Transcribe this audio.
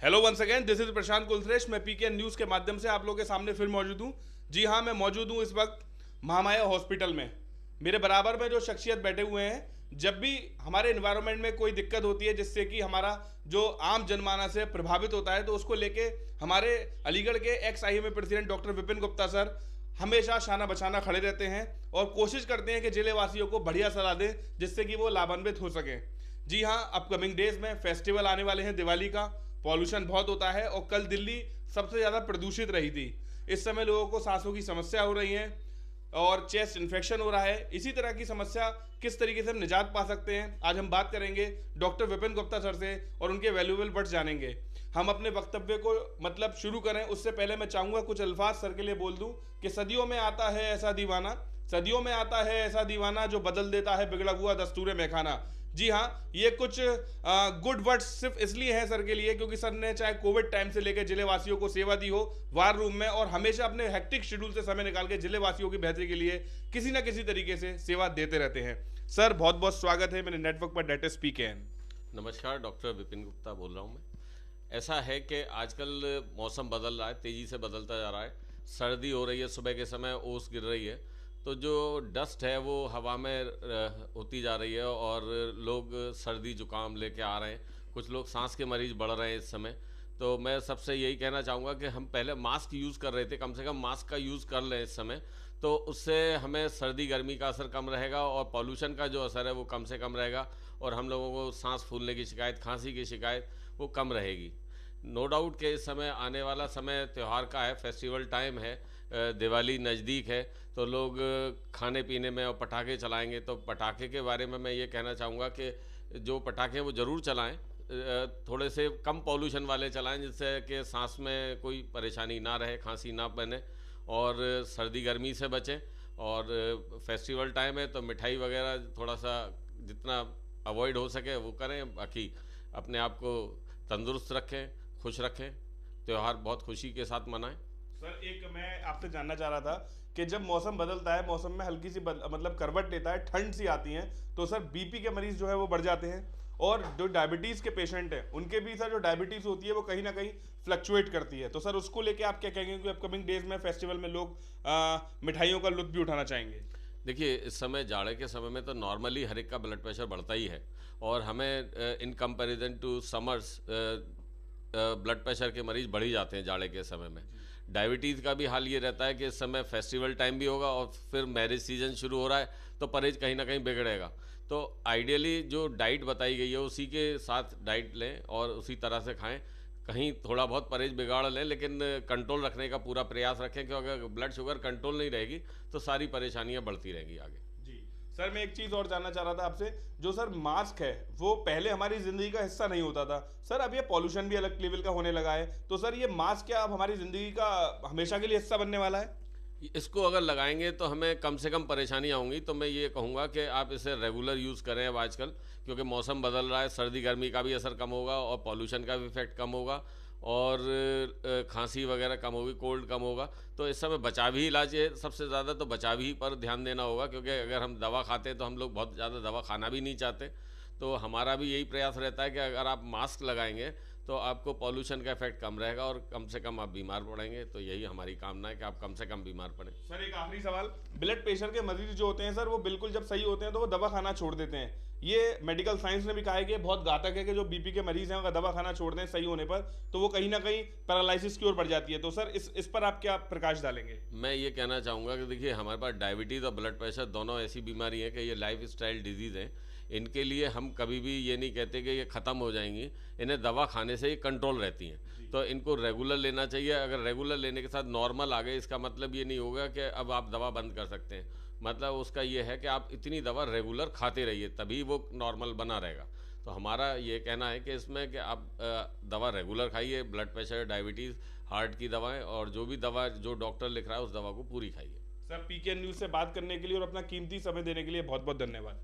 Hello once again, this is Prashant Kulshreshtha. मैं PKN news के माध्यम से आप लोगों के सामने फिर मौजूद हूँ। जी हाँ, मैं मौजूद हूँ इस वक्त महामाया हॉस्पिटल में। मेरे बराबर में जो शख्सियत बैठे हुए हैं, जब भी हमारे इन्वायरमेंट में कोई दिक्कत होती है जिससे कि हमारा जो आम जनमानस है प्रभावित होता है, तो उसको लेके हमारे अलीगढ़ के x IMA president doctor Vipin Gupta sir हमेशा शाना बशाना खड़े रहते हैं और कोशिश करते हैं कि जिले वासियों को बढ़िया सलाह दें जिससे कि वो लाभान्वित हो सकें। जी हाँ, अपकमिंग डेज में फेस्टिवल आने वाले हैं दिवाली का। पॉल्यूशन बहुत होता है और कल दिल्ली सबसे ज़्यादा प्रदूषित रही थी। इस समय लोगों को सांसों की समस्या हो रही है और चेस्ट इन्फेक्शन हो रहा है। इसी तरह की समस्या किस तरीके से हम निजात पा सकते हैं, आज हम बात करेंगे डॉक्टर विपिन गुप्ता सर से और उनके वैल्यूएबल वर्ड्स जानेंगे। हम अपने वक्तव्य को शुरू करें उससे पहले मैं चाहूँगा कुछ अल्फाज सर के लिए बोल दूँ कि सदियों में आता है ऐसा दीवाना, सदियों में आता है ऐसा दीवाना जो बदल देता है बिगड़ा हुआ दस्तूर मैखाना। जी हाँ, ये कुछ गुड वर्ड्स सिर्फ इसलिए हैं सर के लिए क्योंकि सर ने चाहे कोविड टाइम से लेकर जिले वासियों को सेवा दी हो वार रूम में, और हमेशा अपने हेक्टिक शेड्यूल से समय निकाल के जिले वासियों की बेहतरी के लिए किसी न किसी तरीके से सेवा देते रहते हैं। सर बहुत बहुत स्वागत है मेरे नेटवर्क पर डेट इज पीकेएन। नमस्कार, डॉक्टर विपिन गुप्ता बोल रहा हूँ मैं। ऐसा है कि आजकल मौसम बदल रहा है, तेज़ी से बदलता जा रहा है। सर्दी हो रही है, सुबह के समय ओस गिर रही है, तो जो डस्ट है वो हवा में होती जा रही है और लोग सर्दी जुकाम लेके आ रहे हैं। कुछ लोग सांस के मरीज बढ़ रहे हैं इस समय। तो मैं सबसे यही कहना चाहूँगा कि हम पहले मास्क यूज़ कर रहे थे, कम से कम मास्क का यूज़ कर लें इस समय, तो उससे हमें सर्दी गर्मी का असर कम रहेगा और पॉल्यूशन का जो असर है वो कम से कम रहेगा और हम लोगों को सांस फूलने की शिकायत, खांसी की शिकायत वो कम रहेगी। नो डाउट कि इस समय आने वाला समय त्यौहार का है, फेस्टिवल टाइम है, दिवाली नज़दीक है, तो लोग खाने पीने में और पटाखे चलाएंगे। तो पटाखे के बारे में मैं ये कहना चाहूँगा कि जो पटाखे वो ज़रूर चलाएं, थोड़े से कम पॉल्यूशन वाले चलाएं जिससे कि सांस में कोई परेशानी ना रहे, खांसी ना बने और सर्दी गर्मी से बचें। और फेस्टिवल टाइम है तो मिठाई वगैरह थोड़ा सा जितना अवॉइड हो सके वो करें, बाकी अपने आप को तंदुरुस्त रखें, खुश रखें, त्यौहार बहुत खुशी के साथ मनाएं। सर एक मैं आपसे जानना चाह रहा था कि जब मौसम बदलता है, मौसम में हल्की सी मतलब करवट लेता है, ठंड सी आती है, तो सर बीपी के मरीज जो है वो बढ़ जाते हैं और जो डायबिटीज़ के पेशेंट हैं उनके भी सर जो डायबिटीज़ होती है वो कहीं ना कहीं फ्लक्चुएट करती है। तो सर उसको लेके आप क्या कहेंगे कि अपकमिंग डेज में फेस्टिवल में लोग मिठाइयों का लुत्फ भी उठाना चाहेंगे? देखिए, इस समय जाड़े के समय में तो नॉर्मली हर एक का ब्लड प्रेशर बढ़ता ही है और हमें in comparison to summers blood pressure के मरीज़ बढ़ ही जाते हैं जाड़े के समय में। डायबिटीज़ का भी हाल ये रहता है कि इस समय फेस्टिवल टाइम भी होगा और फिर मैरिज सीजन शुरू हो रहा है, तो परहेज कहीं ना कहीं बिगड़ेगा। तो आइडियली जो डाइट बताई गई है उसी के साथ डाइट लें और उसी तरह से खाएं। कहीं थोड़ा बहुत परहेज बिगाड़ लें लेकिन कंट्रोल रखने का पूरा प्रयास रखें, क्योंकि अगर ब्लड शुगर कंट्रोल नहीं रहेगी तो सारी परेशानियां बढ़ती रहेंगी आगे। जी सर, मैं एक चीज़ और जानना चाह रहा था आपसे। जो सर मास्क है वो पहले हमारी ज़िंदगी का हिस्सा नहीं होता था सर, अब ये पॉल्यूशन भी अलग लेवल का होने लगा है, तो सर ये मास्क क्या अब हमारी ज़िंदगी का हमेशा के लिए हिस्सा बनने वाला है? इसको अगर लगाएंगे तो हमें कम से कम परेशानी होंगी, तो मैं ये कहूँगा कि आप इसे रेगुलर यूज़ करें अब आजकल, क्योंकि मौसम बदल रहा है, सर्दी गर्मी का भी असर कम होगा और पॉल्यूशन का भी इफेक्ट कम होगा और खांसी वगैरह कम होगी, कोल्ड कम होगा। तो इस समय बचावी इलाज है सबसे ज़्यादा, तो बचावी पर ध्यान देना होगा, क्योंकि अगर हम दवा खाते हैं तो हम लोग बहुत ज़्यादा दवा खाना भी नहीं चाहते। तो हमारा भी यही प्रयास रहता है कि अगर आप मास्क लगाएंगे तो आपको पॉल्यूशन का इफेक्ट कम रहेगा और कम से कम आप बीमार पड़ेंगे। तो यही हमारी कामना है कि आप कम से कम बीमार पड़ें। सर एक आखिरी सवाल, ब्लड प्रेशर के मरीज जो होते हैं सर वो बिल्कुल जब सही होते हैं तो वो दवा खाना छोड़ देते हैं। ये मेडिकल साइंस ने भी कहा है कि बहुत घातक है कि जो बीपी के मरीज हैं अगर दवा खाना छोड़ दें सही होने पर तो वो कहीं ना कहीं पैरालिसिस की ओर बढ़ जाती है। तो सर इस पर आप क्या प्रकाश डालेंगे? मैं ये कहना चाहूँगा कि देखिए, हमारे पास डायबिटीज़ और ब्लड प्रेशर दोनों ऐसी बीमारी है कि ये लाइफ स्टाइल डिजीज़ हैं। इनके लिए हम कभी भी ये नहीं कहते कि ये ख़त्म हो जाएंगी, इन्हें दवा खाने से ही कंट्रोल रहती हैं। तो इनको रेगुलर लेना चाहिए। अगर रेगुलर लेने के साथ नॉर्मल आ गए, इसका मतलब ये नहीं होगा कि अब आप दवा बंद कर सकते हैं। मतलब उसका ये है कि आप इतनी दवा रेगुलर खाते रहिए, तभी वो नॉर्मल बना रहेगा। तो हमारा ये कहना है कि इसमें कि आप दवा रेगुलर खाइए, ब्लड प्रेशर, डायबिटीज़, हार्ट की दवाएं, और जो भी दवा जो डॉक्टर लिख रहा है उस दवा को पूरी खाइए। सर पीकेएन न्यूज़ से बात करने के लिए और अपना कीमती समय देने के लिए बहुत बहुत धन्यवाद।